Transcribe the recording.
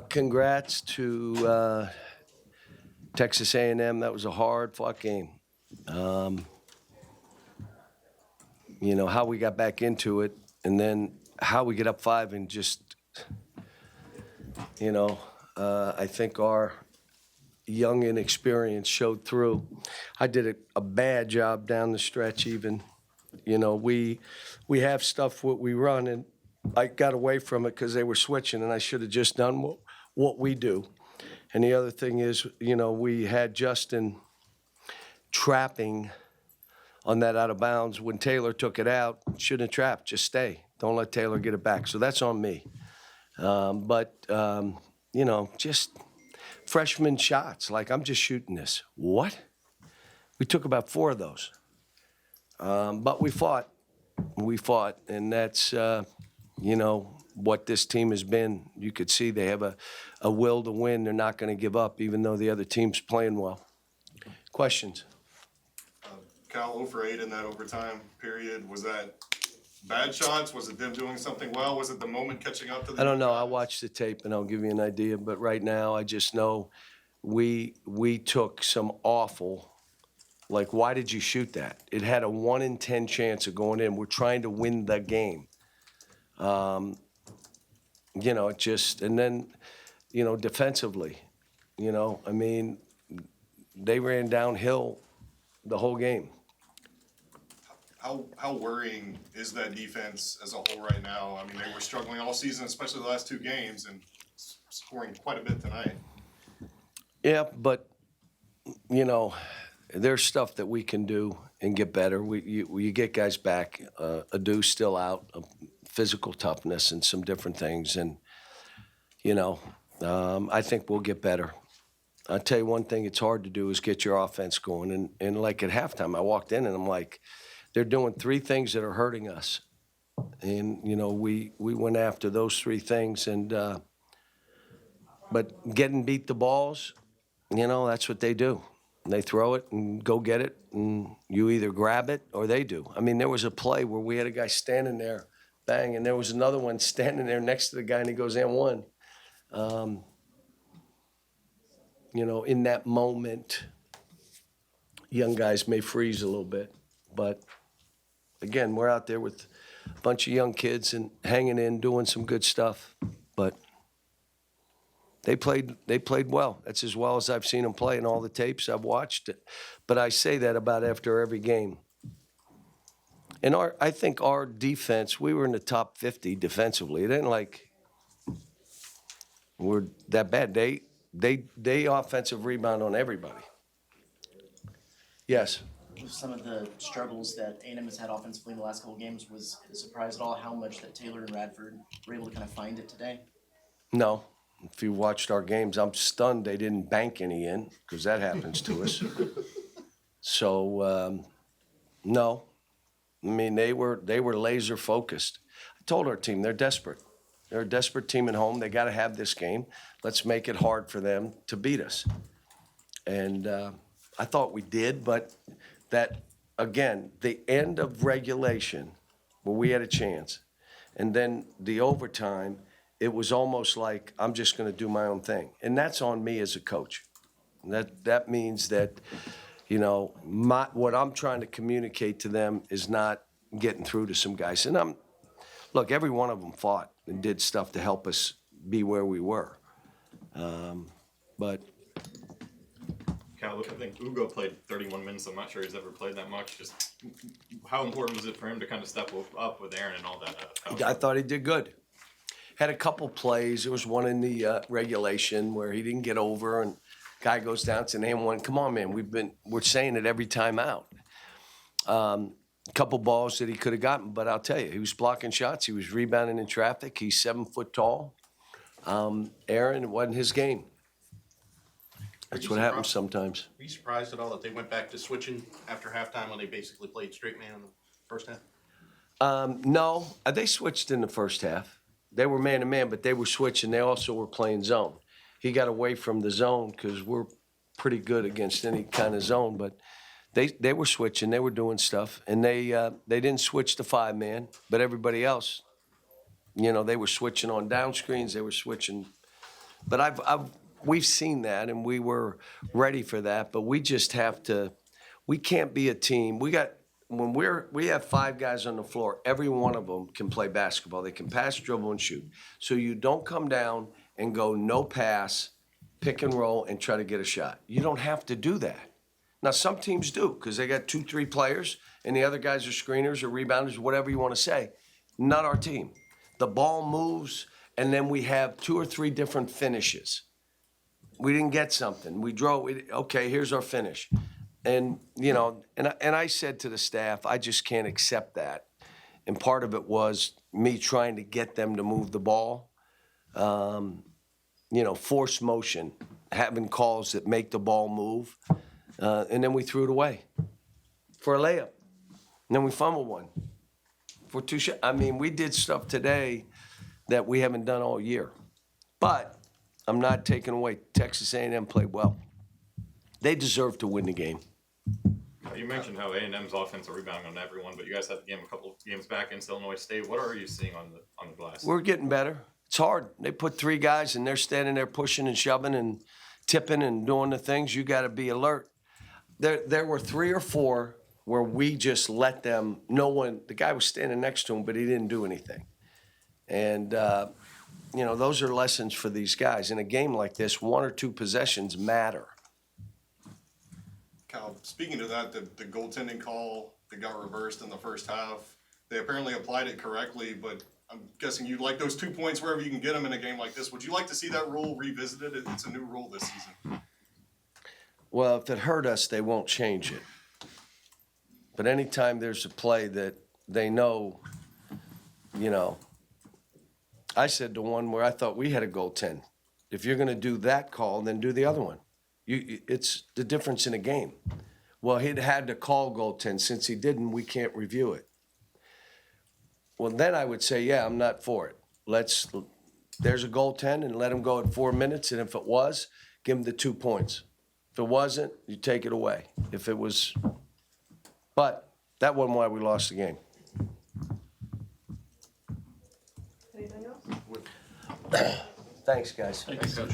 Congrats to Texas A&M. That was a hard-fought game. How we got back into it, and then how we get up 5 and just, I think our young inexperience showed through. I did a bad job down the stretch even. We have stuff what we run, and I got away from it because they were switching, and I should have just done what we do. And the other thing is, we had Justin trapping on that out of bounds. When Taylor took it out, shouldn't have trapped. Just stay. Don't let Taylor get it back. So that's on me. Just freshman shots. Like, I'm just shooting this. What? We took about 4 of those. But we fought. And that's, what this team has been. You could see they have a will to win. They're not going to give up, even though the other team's playing well. Questions? Cal 0 for 8 in that overtime period. Was that bad shots? Was it them doing something well? Was it the moment catching up to them? I don't know. I'll watch the tape and I'll give you an idea. But right now, I just know we took some awful. Like, why did you shoot that? It had a 1 in 10 chance of going in. We're trying to win the game. And then, defensively, they ran downhill the whole game. How worrying is that defense as a whole right now? I mean, they were struggling all season, especially the last 2 games, and scoring quite a bit tonight. Yeah, but, there's stuff that we can do and get better. You get guys back. Adu's still out, physical toughness and some different things. And, I think we'll get better. I'll tell you one thing it's hard to do is get your offense going. And like at halftime, I walked in and I'm like, they're doing 3 things that are hurting us. And, we went after those 3 things. And but getting beat the balls, that's what they do. They throw it and go get it, and you either grab it or they do. I mean, there was a play where we had a guy standing there, bang, and there was another one standing there next to the guy, and he goes, and one. In that moment, young guys may freeze a little bit. But, again, we're out there with a bunch of young kids and hanging in, doing some good stuff. But they played well. That's as well as I've seen them play in all the tapes I've watched. But I say that about after every game. And I think our defense, we were in the top 50 defensively. It ain't like we're that bad. They offensive rebound on everybody. Yes. Some of the struggles that A&M has had offensively in the last couple of games, was it a surprise at all how much that Taylor and Radford were able to kind of find it today? No. If you watched our games, I'm stunned they didn't bank any in, because that happens to us. So, no. I mean, they were laser focused. I told our team they're desperate. They're a desperate team at home. They got to have this game. Let's make it hard for them to beat us. And I thought we did, but that, again, the end of regulation where we had a chance, and then the overtime, it was almost like I'm just going to do my own thing. And that's on me as a coach. That means that, what I'm trying to communicate to them is not getting through to some guys. And look, every one of them fought and did stuff to help us be where we were. But Cal, I think Ugo played 31 minutes. I'm not sure he's ever played that much. Just how important was it for him to kind of step up with Aaron and all that? I thought he did good. Had a couple plays. There was one in the regulation where he didn't get over, and guy goes down to name one. Come on, man. We're saying it every time out. A couple balls that he could have gotten, but I'll tell you, he was blocking shots. He was rebounding in traffic. He's 7 foot tall. Aaron, it wasn't his game. That's what happens sometimes. Were you surprised at all that they went back to switching after halftime when they basically played straight man in the first half? No, they switched in the first half. They were man-to-man, but they were switching. They also were playing zone. He got away from the zone because we're pretty good against any kind of zone, but they were switching. They were doing stuff, and they didn't switch to 5-man, but everybody else, they were switching on down screens. They were switching But we've seen that, and we were ready for that. But we just have to. We can't be a team. We have 5 guys on the floor. Every one of them can play basketball. They can pass, dribble, and shoot. So you don't come down and go no pass, pick and roll, and try to get a shot. You don't have to do that. Now, some teams do because they got 2, 3 players, and the other guys are screeners or rebounders, whatever you want to say. Not our team. The ball moves, and then we have 2 or 3 different finishes. We didn't get something. We drove. Okay, here's our finish. And, you know, and I said to the staff, I just can't accept that. And part of it was me trying to get them to move the ball. You know, force motion, having calls that make the ball move. And then we threw it away for a layup. And then we fumbled one for 2 shots. I mean, we did stuff today that we haven't done all year. But I'm not taking away. Texas A&M played well. They deserve to win the game. You mentioned how A&M's offense are rebounding on everyone, but you guys had the game a couple of games back against Illinois State. What are you seeing on the glass? We're getting better. It's hard. They put 3 guys, and they're standing there pushing and shoving and tipping and doing the things. You got to be alert. There were 3 or 4 where we just let them. The guy was standing next to him, but he didn't do anything. And you know, those are lessons for these guys. In a game like this, 1 or 2 possessions matter. Cal, speaking to that, the goaltending call that got reversed in the first half, they apparently applied it correctly, but I'm guessing you'd like those 2 points wherever you can get them in a game like this. Would you like to see that rule revisited? It's a new rule this season. Well, if it hurt us, they won't change it. But anytime there's a play that they know, you know, I said the one where I thought we had a goaltend. If you're going to do that call, then do the other one. It's the difference in a game. Well, he'd had to call goaltend. Since he didn't, we can't review it. Well, then I would say, yeah, I'm not for it. There's a goaltend and let him go at 4 minutes. And if it was, give him the 2 points. If it wasn't, you take it away. If it was, but that wasn't why we lost the game. Anything else? Thanks, guys. Thanks, Coach.